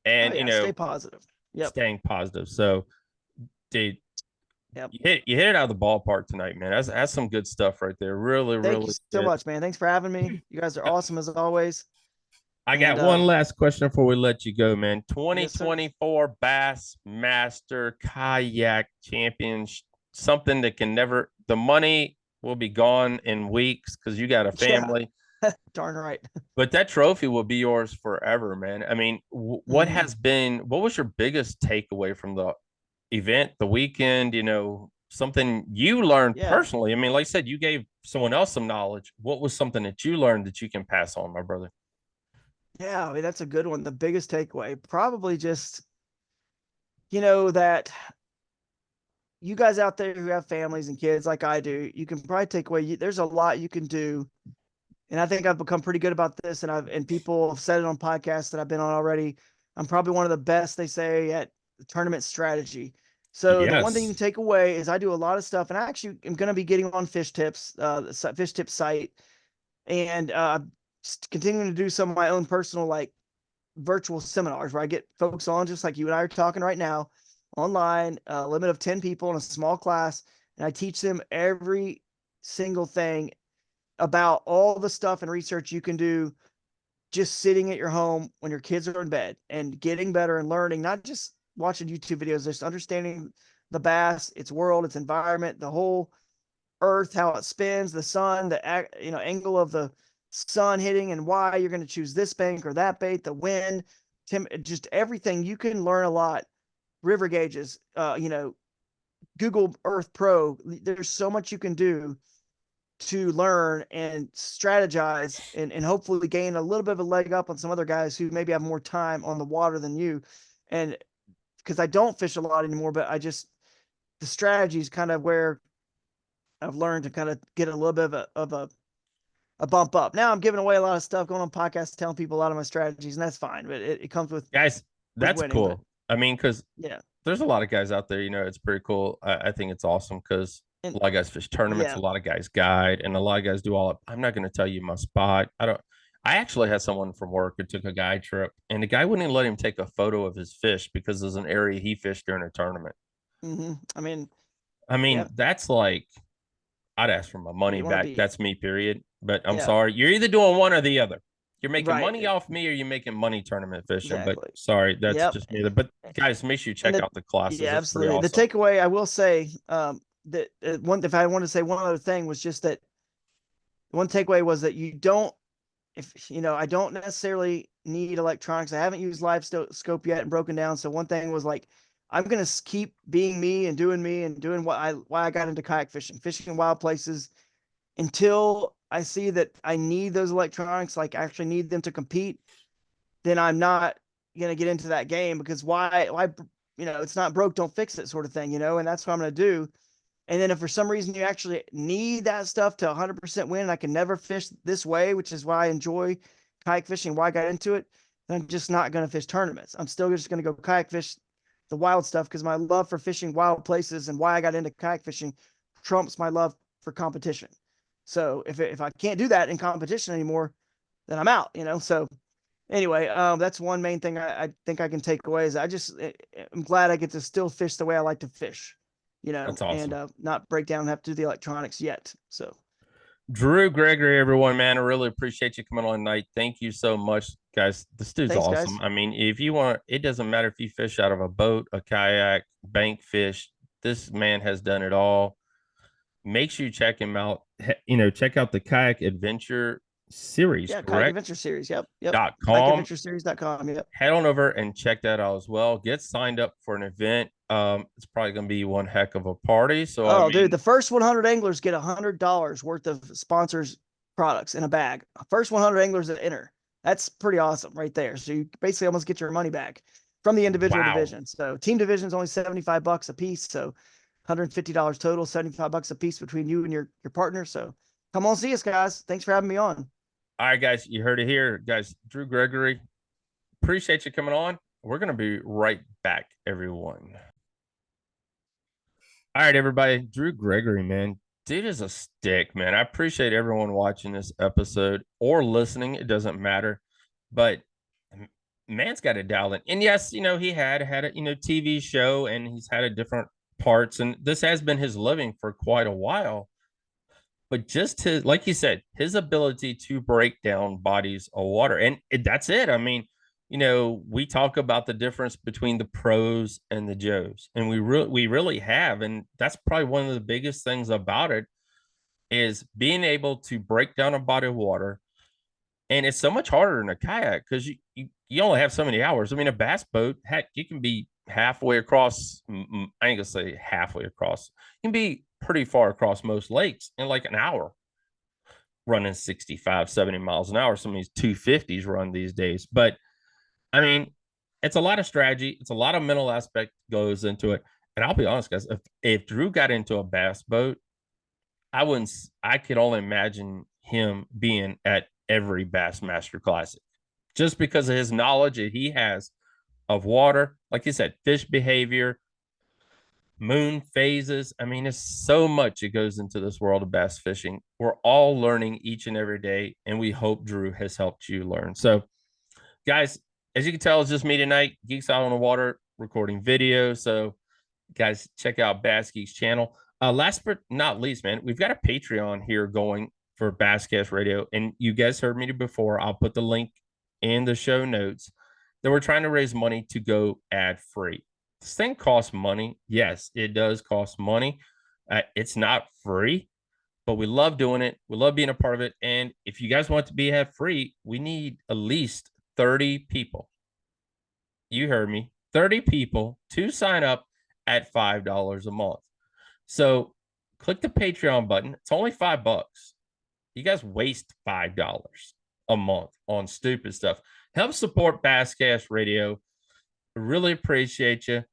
Oh and yeah. Stay positive. Yep. staying positive. So, dude, Yep. you hit it out of the ballpark tonight, man. That's some good stuff right there. Really, Thank you really so good. much, man. Thanks for having me. You guys are awesome as always. I And got one last question before we let you go, man. yes, sir. 2024 Bassmaster Kayak Champions, something that can never, the money will be gone in weeks because you got a Yeah. family, Darn right. but that trophy will be yours forever, man. I mean, Mm-hmm. what was your biggest takeaway from the event, the weekend, something you learned Yeah. personally? I mean, like I said, you gave someone else some knowledge. What was something that you learned that you can pass on, my brother? Yeah. I mean, that's a good one. The biggest takeaway, probably just, that you guys out there who have families and kids like I do, you can probably take away. There's a lot you can do, and I think I've become pretty good about this. And people have said it on podcasts that I've been on already. I'm probably one of the best, they say, at tournament strategy. So the one thing you can Yes. take away is I do a lot of stuff, and I actually am going to be getting on Fish Tips, the Fish Tips site, and continuing to do some of my own personal like virtual seminars where I get folks on just like you and I are talking right now online, a limit of 10 people in a small class. And I teach them every single thing about all the stuff and research you can do just sitting at your home when your kids are in bed and getting better and learning, not just watching YouTube videos, just understanding the bass, its world, its environment, the whole earth, how it spins, the sun, the angle of the sun hitting and why you're going to choose this bank or that bait, the wind, just everything. You can learn a lot. River gauges, Google Earth Pro. There's so much you can do to learn and strategize and hopefully gain a little bit of a leg up on some other guys who maybe have more time on the water than you. And because I don't fish a lot anymore, but the strategy is kind of where I've learned to kind of get a little bit of a bump up. Now I'm giving away a lot of stuff, going on podcasts, telling people a lot of my strategies, and that's fine. But it comes Guys, with that's winning. But cool. I mean, because yeah, there's a lot of guys out there, it's pretty cool. I think it's awesome because and a lot of guys fish tournaments, yeah, a lot of guys guide, and a lot of guys do all. I'm not going to tell you my spot. I don't. I actually had someone from work who took a guide trip, and the guy wouldn't even let him take a photo of his fish because there's an area he fished during a tournament. I mean, I mean, yeah, that's like I'd ask for my where money you want to back. be. That's me, period. But I'm Yeah, sorry. You're either doing one or the other. You're making money right, off me or you're making money tournament fishing. But exactly. sorry, that's Yep. just me. But guys, make sure you And check out the classes. yeah, It's pretty absolutely. The awesome. takeaway I will say, that one, if I want to say one other thing, was just that one takeaway was that you don't, if I don't necessarily need electronics. I haven't used live scope yet and broken down. So one thing was like, I'm gonna keep being me and doing why I got into kayak fishing, fishing in wild places until I see that I need those electronics, like actually need them to compete. Then I'm not gonna get into that game because why it's not broke, don't fix it sort of thing, and that's what I'm gonna do. And then if for some reason you actually need that stuff to 100% win, and I can never fish this way, which is why I enjoy kayak fishing, why I got into it, then I'm just not going to fish tournaments. I'm still just going to go kayak fish the wild stuff because my love for fishing wild places and why I got into kayak fishing trumps my love for competition. So if I can't do that in competition anymore, then I'm out. So anyway, that's one main thing I think I can take away is I'm glad I get to still fish the way I like to fish, That's and awesome. not break down and have to do the electronics yet. So Drew Gregory, everyone, man, I really appreciate you coming on tonight. Thank you so much, guys. This dude's thanks, awesome. guys. I mean, if you want, it doesn't matter if you fish out of a boat, a kayak, bank fish. This man has done it all. Make sure you check him out. Check out the Kayak Adventure Series, Yeah, Kayak correct? Adventure Series. Yep. .com. KayakAdventureSeries.com. Yep. Head on over and check that out as well. Get signed up for an event. It's probably going to be one heck of a party. So, I Oh, dude, mean, the first 100 anglers get $100 worth of sponsors products in a bag. First 100 anglers that enter. That's pretty awesome right there. So you basically almost get your money back from the individual wow. division. So team division is only $75 a piece. So $150 total, $75 a piece between you and your partner. So come on, see us, guys. Thanks for having me on. All right, guys, you heard it here. Guys, Drew Gregory, appreciate you coming on. We're going to be right back, everyone. All right, everybody. Drew Gregory, man. Dude is a stick, man. I appreciate everyone watching this episode or listening. It doesn't matter. But man's got it dialed in. And yes, he had a TV show and he's had a different parts. And this has been his living for quite a while. But just to, like you said, his ability to break down bodies of water. And that's it. I mean, we talk about the difference between the pros and the Joes, and we really have, and that's probably one of the biggest things about it is being able to break down a body of water, and it's so much harder in a kayak because you only have so many hours. I mean, a bass boat, heck, you can be halfway across. I ain't gonna say halfway across. You can be pretty far across most lakes in like an hour running 65, 70 miles an hour. Some of these 250s run these days. But I mean, it's a lot of strategy. It's a lot of mental aspect goes into it. And I'll be honest, guys, if Drew got into a bass boat, I could only imagine him being at every Bassmaster Classic just because of his knowledge that he has of water. Like you said, fish behavior, moon phases. I mean, it's so much that goes into this world of bass fishing. We're all learning each and every day, and we hope Drew has helped you learn. So, guys, as you can tell, it's just me tonight. Geeks Out on the Water, recording video. So, guys, check out Bass Geeks channel. Last but not least, man, we've got a Patreon here going for Basscast Radio, and you guys heard me before. I'll put the link in the show notes. That we're trying to raise money to go ad free. This thing costs money. Yes, it does cost money. It's not free, but we love doing it. We love being a part of it. And if you guys want to be ad free, we need at least 30 people. You heard me. 30 people to sign up at $5 a month. So click the Patreon button. It's only $5. You guys waste $5 a month on stupid stuff. Help support Basscast Radio. Really appreciate you.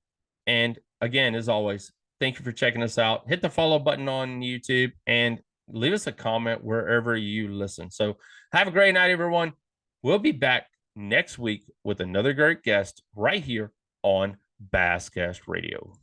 And again, as always, thank you for checking us out. Hit the follow button on YouTube and leave us a comment wherever you listen. So have a great night, everyone. We'll be back next week with another great guest right here on Basscast Radio.